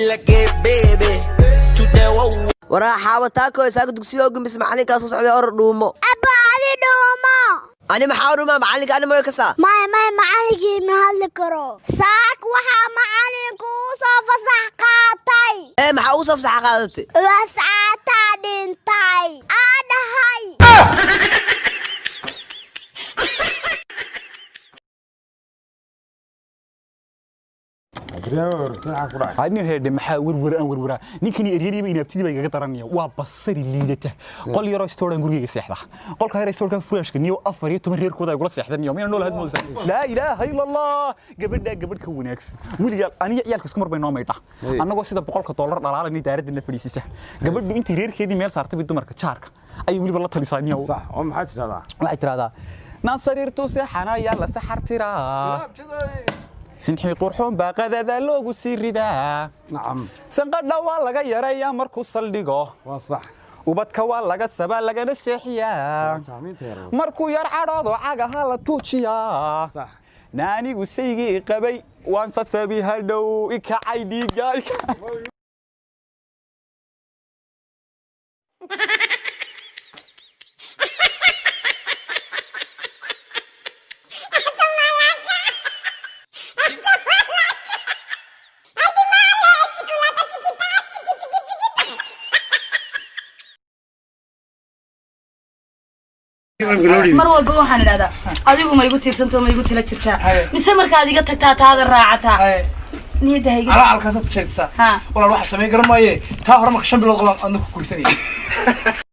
like it, baby. Shoot that whoa. waraa xaawataako isaga dugsiga ugu mis macalinka soo socday or dhuumo aba adi dhuumo ani maxaa dhuumaa macalinka ani ma ka saa may macalinkii ma hadli karo saak waxa macalinku soo fasax qaatay maxaa u soo fasax qaadatay wasaata dhintay aadahay هادني هيد maxaa warwara ninkani eriyay inaabtidii bay iga daranaya waa basari liidata qol yaro istoodan guriga seexda qolka yaro istoorka fuashka niyo 14 reerkooda ay kula seexdaan iyo meel nool had moosa la ilaaha illa allah gabadh ka wanaagsan wiliga aniga ciyalka isku mar bay noo meeyta anagoo sida $100 dhalaalani daaradna fadhiisisa gabadhu intii reerkeedii meel saartay dumarka jaarka ay wiliba la talisaaniyo صح وما حد هذا waxay tiraahdaa naan sariirtu seexanaya la saxar tiraa سنحي قرحون باقذا ذا لوغو سيريدا نعم سنقدنا والله يريا مركو صلدقو وصح وبدك والله السبا لغا نسيحيا مركو يرعرضو عاقا هالا توشيا صح ناني وسيقي قبي وانسا سبي هالدو إكا عيدي قايك mar walba waxaan idhahdaa adigu ma igu tiirsanto ma igu tila jirtaa mise markaad iga tagtaa taada raacataa niyadahayga ala halkaas aad sheegtaa walaal waxa sameyn garan maaye taa hore marka 5 bilood qaban aad ku kursanayay